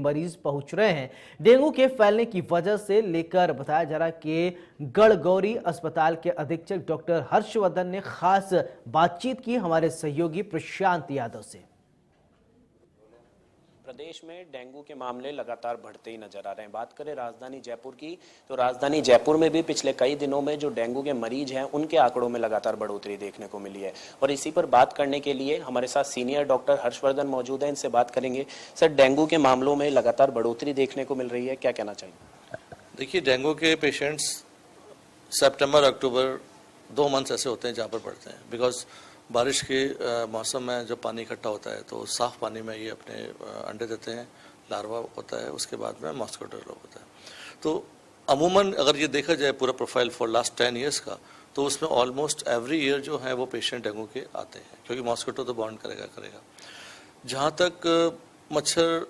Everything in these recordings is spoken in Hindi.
मरीज पहुंच रहे हैं। डेंगू के फैलने की वजह से लेकर बताया जा रहा है कि गढ़गौरी अस्पताल के अधीक्षक डॉक्टर हर्षवर्धन ने खास बातचीत की हमारे सहयोगी प्रशांत यादव से। प्रदेश में डेंगू के मामले लगातार बढ़ते ही नजर आ रहे हैं। बात करें राजधानी जयपुर की, तो राजधानी जयपुर में भी पिछले कई दिनों में जो डेंगू के मरीज हैं उनके आंकड़ों में लगातार बढ़ोतरी देखने को मिली है। और इसी पर बात करने के लिए हमारे साथ सीनियर डॉक्टर हर्षवर्धन मौजूद हैं, इनसे बात करेंगे। सर, डेंगू के मामलों में लगातार बढ़ोतरी देखने को मिल रही है, क्या कहना चाहिए? देखिए, डेंगू के पेशेंट्स सितंबर अक्टूबर 2 मंथ्स ऐसे होते हैं जहाँ पर बढ़ते हैं, बिकॉज बारिश के मौसम में जब पानी इकट्ठा होता है तो साफ़ पानी में ये अपने अंडे देते हैं, लार्वा होता है, उसके बाद में मॉस्किटो डेवलप होता है। तो अमूमन अगर ये देखा जाए पूरा प्रोफाइल फॉर लास्ट 10 ईयर्स का, तो उसमें ऑलमोस्ट एवरी ईयर जो है वो पेशेंट डेंगू के आते हैं, क्योंकि मॉस्किटो तो बॉन्ड करेगा। जहाँ तक मच्छर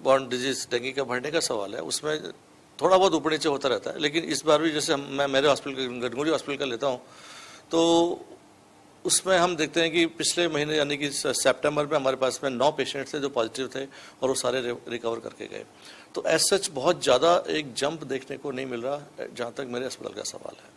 बॉन्ड डिजीज डेंगू का बढ़ने का सवाल है, उसमें थोड़ा बहुत ऊपर नीचे होता रहता है। लेकिन इस बार भी जैसे मैं मेरे हॉस्पिटल गढ़गौरी हॉस्पिटल का लेता हूँ, तो उसमें हम देखते हैं कि पिछले महीने यानी कि सितंबर में हमारे पास में 9 पेशेंट्स थे जो पॉजिटिव थे और वो सारे रिकवर करके गए। तो एज सच बहुत ज़्यादा एक जंप देखने को नहीं मिल रहा जहाँ तक मेरे अस्पताल का सवाल है।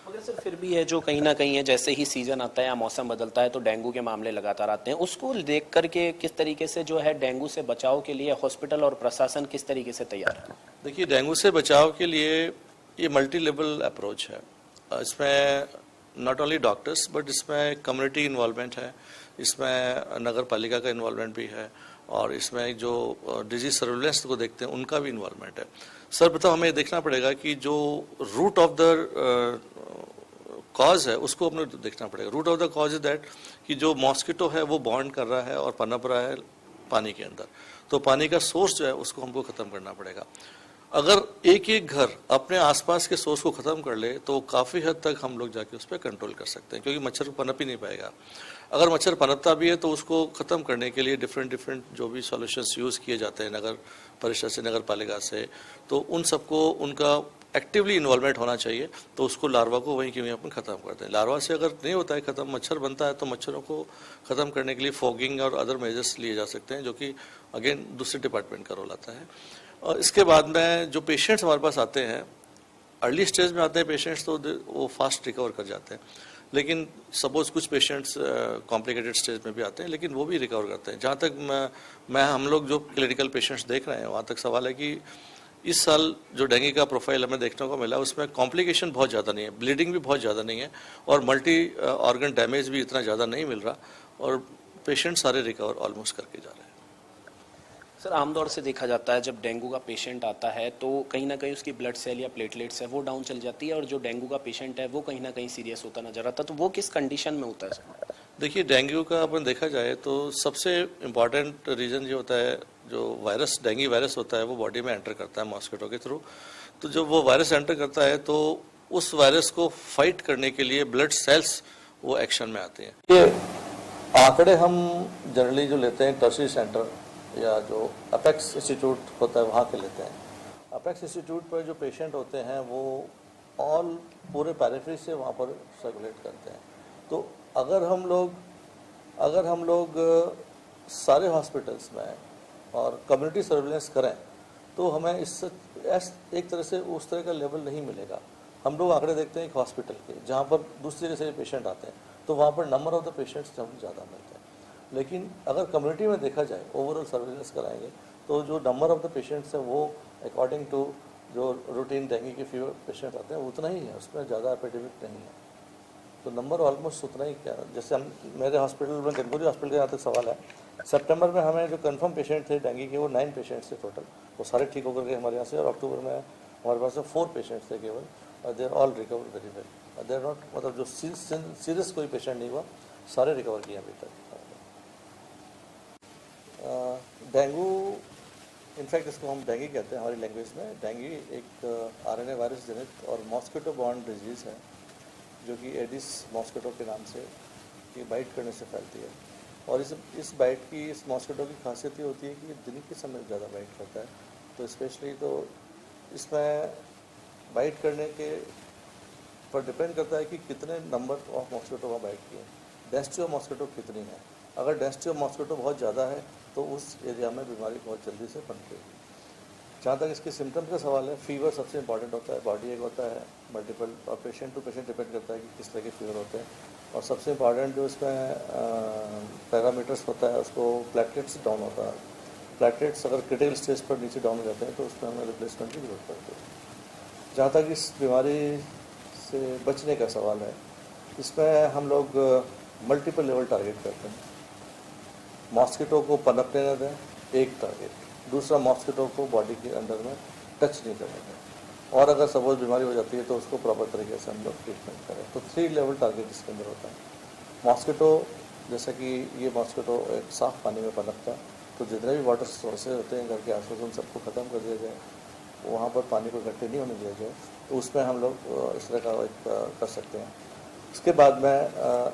मगर सर, फिर भी है जो कहीं ना कहीं है, जैसे ही सीजन आता है या मौसम बदलता है तो डेंगू के मामले लगातार आते हैं। उसको देख करके किस तरीके से जो है डेंगू से बचाव के लिए हॉस्पिटल और प्रशासन किस तरीके से तैयार है? देखिए, डेंगू से बचाव के लिए ये मल्टी लेवल अप्रोच है। इसमें नॉट ओनली डॉक्टर्स बट इसमें कम्युनिटी इन्वॉल्वमेंट है, इसमें नगर पालिका का इन्वॉल्वमेंट भी है, और इसमें जो डिजीज सर्विलेंस को देखते हैं उनका भी इन्वॉल्वमेंट है। सर, बताओ, हमें देखना पड़ेगा कि जो रूट ऑफ द कॉज है उसको अपने देखना पड़ेगा। Root of the cause is that कि जो मॉस्किटो है वो बॉन्ड कर रहा है और पनप रहा है पानी के अंदर, तो पानी का सोर्स जो है उसको हमको ख़त्म करना पड़ेगा। अगर एक एक घर अपने आसपास के सोर्स को ख़त्म कर ले तो काफ़ी हद तक हम लोग जाके उस पर कंट्रोल कर सकते हैं, क्योंकि मच्छर पनप ही नहीं पाएगा। अगर मच्छर पनपता भी है तो उसको ख़त्म करने के लिए डिफरेंट जो भी सॉल्यूशंस यूज़ किए जाते हैं नगर परिषद से, नगर पालिका से, तो उन सबको उनका एक्टिवली इन्वॉल्वमेंट होना चाहिए। तो उसको लार्वा को वहीं के वहीं अपन ख़त्म करते हैं। लार्वा से अगर नहीं होता है ख़त्म, मच्छर बनता है, तो मच्छरों को ख़त्म करने के लिए फॉगिंग और अदर मेजर्स लिए जा सकते हैं, जो कि अगेन दूसरे डिपार्टमेंट का रोल आता है। और इसके बाद में जो पेशेंट्स हमारे पास आते हैं, अर्ली स्टेज में आते हैं पेशेंट्स, तो वो फास्ट रिकवर कर जाते हैं। लेकिन सपोज कुछ पेशेंट्स कॉम्प्लिकेटेड स्टेज में भी आते हैं, लेकिन वो भी रिकवर करते हैं। जहाँ तक मैं हम लोग जो क्लिनिकल पेशेंट्स देख रहे हैं, वहाँ तक सवाल है कि इस साल जो डेंगू का प्रोफाइल हमें देखने को मिला उसमें कॉम्प्लिकेशन बहुत ज़्यादा नहीं है, ब्लीडिंग भी बहुत ज़्यादा नहीं है, और मल्टी ऑर्गन डैमेज भी इतना ज़्यादा नहीं मिल रहा, और पेशेंट सारे रिकवर ऑलमोस्ट करके जा रहे हैं। सर, आमतौर से देखा जाता है जब डेंगू का पेशेंट आता है तो कहीं ना कहीं उसकी ब्लड सेल या प्लेटलेट्स है वो डाउन चल जाती है, और जो डेंगू का पेशेंट है वो कहीं ना कहीं सीरियस होता नजर आता है। तो वो किस कंडीशन में होता है सर? देखिए, डेंगू का अपन देखा जाए तो सबसे इम्पॉर्टेंट रीज़न ये होता है, जो वायरस डेंगू वायरस होता है वो बॉडी में एंटर करता है मॉस्किटो के थ्रू। तो जब वो वायरस एंटर करता है तो उस वायरस को फाइट करने के लिए ब्लड सेल्स वो एक्शन में आते हैं। ये आंकड़े हम जनरली जो लेते हैं टर्शियरी सेंटर या जो अपेक्स इंस्टीट्यूट होता है वहाँ के लेते हैं। अपेक्स इंस्टीट्यूट पर जो पेशेंट होते हैं वो ऑल पूरे पेरिफेरी से वहाँ पर सर्कुलेट करते हैं। तो अगर हम लोग सारे हॉस्पिटल्स में और कम्युनिटी सर्विलेंस करें तो हमें इससे एक तरह से उस तरह का लेवल नहीं मिलेगा। हम लोग आंकड़े देखते हैं एक हॉस्पिटल के, जहाँ पर दूसरी जगह से पेशेंट आते हैं, तो वहाँ पर नंबर ऑफ द पेशेंट्स हम ज़्यादा मिलते हैं। लेकिन अगर कम्युनिटी में देखा जाए, ओवरऑल सर्विलेंस कराएंगे, तो जो नंबर ऑफ द पेशेंट्स हैं वो अकॉर्डिंग टू जो रूटीन डेंगू के फीवर पेशेंट आते हैं उतना ही है, उसमें ज़्यादा एपिडेमिक नहीं है। तो नंबर ऑलमोस्ट उतना ही क्या, जैसे हम मेरे हॉस्पिटल में गढ़गौरी हॉस्पिटल का यहाँ तक सवाल है, सितंबर में हमें जो कंफर्म पेशेंट थे डेंगू के वो 9 पेशेंट्स थे टोटल, वो सारे ठीक होकर गए हमारे यहाँ से। और अक्टूबर में हमारे पास 4 पेशेंट्स थे केवल, और they are all recover very well. They are not, मतलब जो सीरियस कोई पेशेंट नहीं हुआ, सारे रिकवर किए अभी तक। डेंगू, इनफैक्ट इसको हम डेंगू कहते हैं हमारी लैंग्वेज में। डेंगू एक आरएनए वायरस जनित और मॉस्किटो बॉर्न डिजीज़ है, जो कि एडिस मॉस्किटो के नाम से ये बाइट करने से फैलती है। और इस बाइट की, इस मॉस्किटो की खासियत ये होती है कि दिन के समय ज़्यादा बाइट करता है। तो स्पेशली तो इसमें बाइट करने के पर डिपेंड करता है कि कितने नंबर ऑफ मॉस्किटो वहाँ बाइट किए, डेंसिटी ऑफ मॉस्किटो कितनी है। अगर डेंसिटी ऑफ मॉस्किटो बहुत ज़्यादा है तो तो उस एरिया में बीमारी बहुत जल्दी से बनती है। जहाँ तक इसके सिम्टम्स का सवाल है, फीवर सबसे इंपॉर्टेंट होता है, बॉडी एक होता है, मल्टीपल और पेशेंट टू पेशेंट डिपेंड करता है कि किस तरह के फीवर होते हैं। और सबसे इंपॉर्टेंट जो इसमें पैरामीटर्स होता है उसको प्लेटलेट्स डाउन होता है। प्लेटलेट्स अगर क्रिटिकल स्टेज पर नीचे डाउन हो जाते हैं तो उसमें हमें रिप्लेसमेंट की जरूरत पड़ती है। जहाँ तक इस बीमारी से बचने का सवाल है, इसमें हम लोग मल्टीपल लेवल टारगेट करते हैं। मॉस्किटो को पनपने न दें, एक टारगेट। दूसरा, मॉस्किटो को बॉडी के अंदर में टच नहीं करने दें। और अगर सपोज बीमारी हो जाती है तो उसको प्रॉपर तरीके से हम लोग ट्रीटमेंट करें। तो 3 लेवल टारगेट इसके अंदर होता है। मॉस्किटो, जैसे कि ये मॉस्किटो एक साफ़ पानी में पनपता है, तो जितने भी वाटर सोर्सेज होते हैं घर के आसपास उन सबको ख़त्म कर दिया जाए, वहाँ पर पानी को इकट्ठे नहीं होने दिया जाए, तो उसमें हम लोग इस तरह का एक कर सकते हैं। उसके बाद में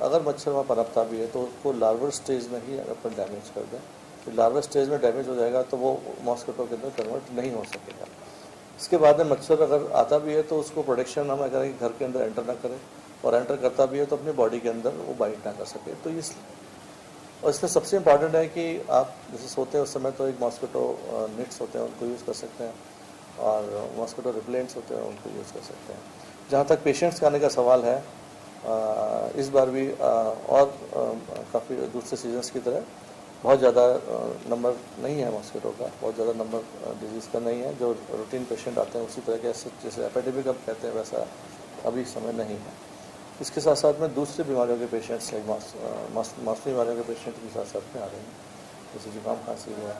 अगर मच्छर वहाँ पनपता भी है तो उसको लार्वल स्टेज में ही अपन डैमेज कर दें। तो लार्वल स्टेज में डैमेज हो जाएगा तो वो मॉस्किटो के अंदर कन्वर्ट नहीं हो सकेगा। इसके बाद में मच्छर अगर आता भी है तो उसको प्रोटेक्शन हम करें कि घर के अंदर एंटर ना करें, और एंटर करता भी है तो अपनी बॉडी के अंदर वो बाइट ना कर सके। तो और इसमें सबसे इम्पॉर्टेंट है कि आप जैसे सोते हैं उस समय तो एक मॉस्किटो नेट्स होते हैं उनको यूज़ कर सकते हैं, और मॉस्किटो रिपेलेंट्स होते हैं उनको यूज़ कर सकते हैं। जहाँ तक पेशेंट्स का आने का सवाल है, इस बार भी और काफ़ी दूसरे सीजन्स की तरह बहुत ज़्यादा नंबर नहीं है मॉस्किटो का, बहुत ज़्यादा नंबर डिजीज़ का नहीं है। जो रूटीन पेशेंट आते हैं उसी तरह के जैसे एपिडेमिक अब कहते हैं वैसा अभी समय नहीं है। इसके साथ साथ में दूसरी बीमारियों के पेशेंट्स लाइक मौसमी बीमारियों के पेशेंट भी साथ साथ में आ रहे हैं, जैसे जुकाम खांसी है,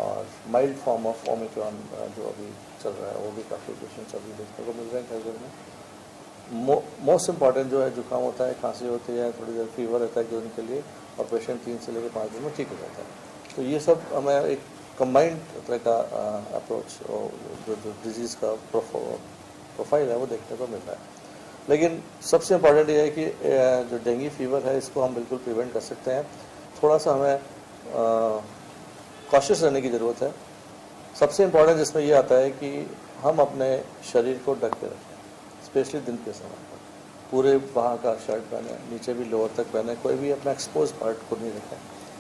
और माइल्ड फॉर्म ऑफ ओमिक्रॉन जो अभी चल रहा है वो भी काफ़ी पेशेंट्स अभी देखने को मिल रहे हैं घर में। मोस्ट इम्पॉर्टेंट जो है जुकाम होता है, खांसी होती है, थोड़ी देर फीवर रहता है कि उनके लिए, और पेशेंट 3 से लेकर 5 दिन में ठीक हो जाता है। तो ये सब हमें एक कंबाइंड तरह का अप्रोच जो डिजीज़ का प्रोफाइल है वो देखने को मिल रहा है। लेकिन सबसे इम्पॉर्टेंट ये है कि जो डेंगू फीवर है इसको हम बिल्कुल प्रिवेंट कर सकते हैं। थोड़ा सा हमें कॉशियस रहने की ज़रूरत है। सबसे इम्पॉर्टेंट जिसमें ये आता है कि हम अपने शरीर को ढक के रखें, स्पेशली दिन के समय पर। पूरे बाहर का शर्ट पहने, नीचे भी लोअर तक पहने, कोई भी अपना एक्सपोज पार्ट को नहीं रखें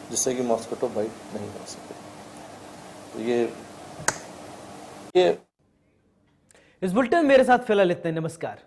जिससे कि मॉस्किटो बाइट नहीं कर सके। तो ये इस बुलेटिन में मेरे साथ फिलहाल इतने। नमस्कार।